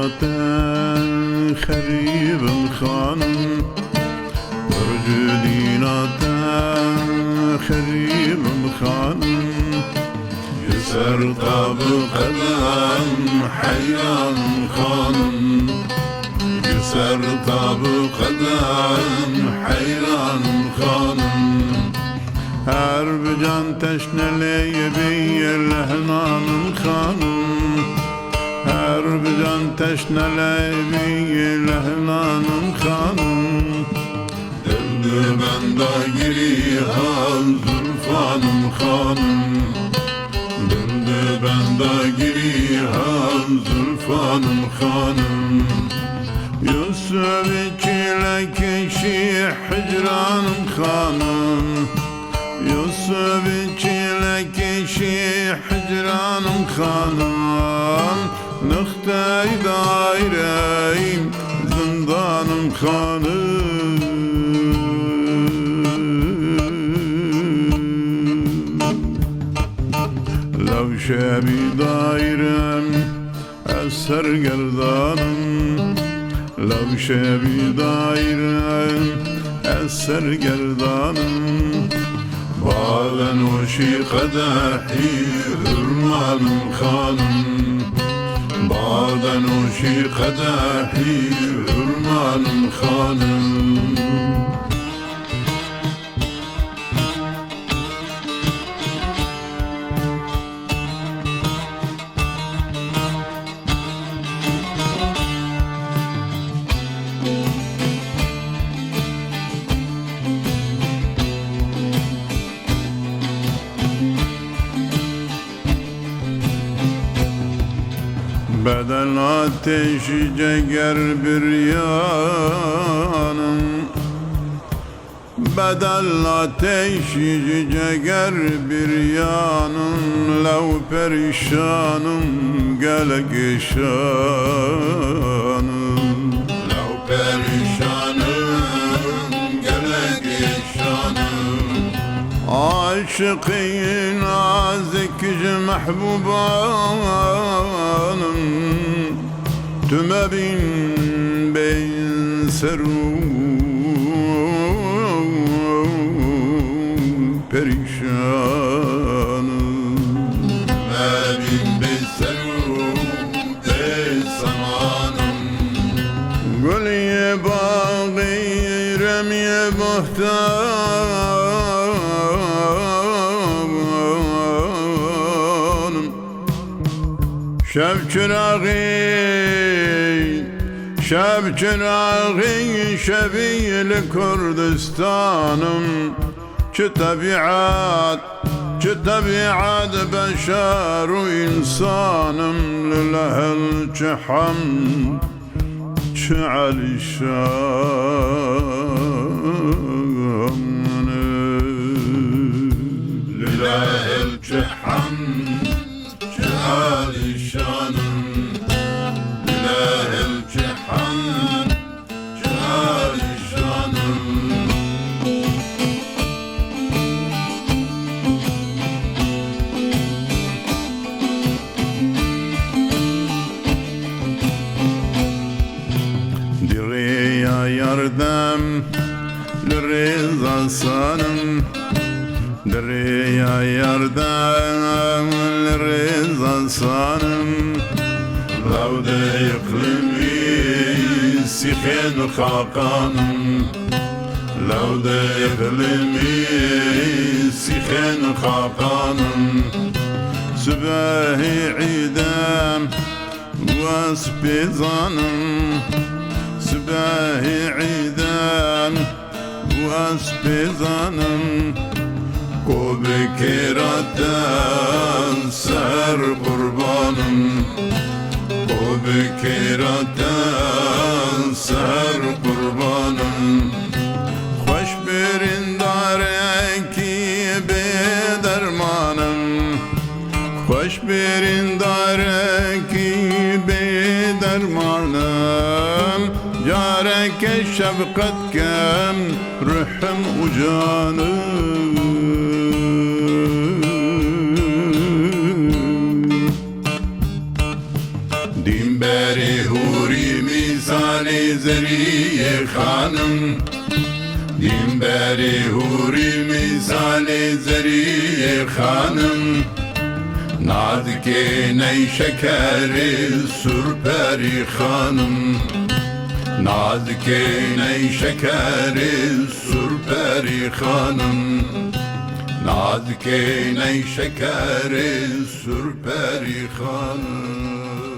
دیناتن خریب خانم برج دیناتن خریب خانم يسر طاب قدم حيران خانم يسر طاب قدم حيران خانم هر بجان تشنلي بي الهنان خانم هر بجان تشنلي بي الهنان خانم دل بندا گریهان زلفانم خانم دل بندا گریهان زلفانم خانم يوسف لكشي حجرانم خانم يوسف لكشي حجرانم خانم نختاي دايرين زندانم خانم لو شابي دايرم أسر قردانم لو شابي دايرم أسر قردانم بالا وشي قدحي هرمان خانم بالا وشي قدحي هرمان خانم Bedel ateşi ceger bir yanım Bedel ateşi ceger bir yanım Lev perişanım gelek şanım Lev perişanım gelek şanım Aşıkın azikci mehbubanım Tüme bin serum perişanım Tüme bin serum pesamanım Gülye bağı remiye bahtanım Şev çırağı şebil Kurdistanım Çı tabiat beşer insanım Lilehel çiham çı alişan Lilehel çiham çı alişanım Lilehel çiham çı alişanım Direya yardım Lireza sanım Direya yardım Lireza sanım Lavde iklimi Sikhen hakanım Lavde iklimi Sikhen hakanım Sübahi idam Vaspizanım Sübahi idam Vaspizanım Kubikiratan ser kurbanım Kubikiratan ser kurbanım Hoş birin dareki bedermanım Hoş birin dareki bedermanım Careke şefkat kem ruhum ucanım Dimberi hu zeriye hanım Dimberi huri misali zeriye hanım Nadike ney şekeri sürperi hanım Nadike ney şekeri sürperi hanım Nadike ney şekeri sürperi hanım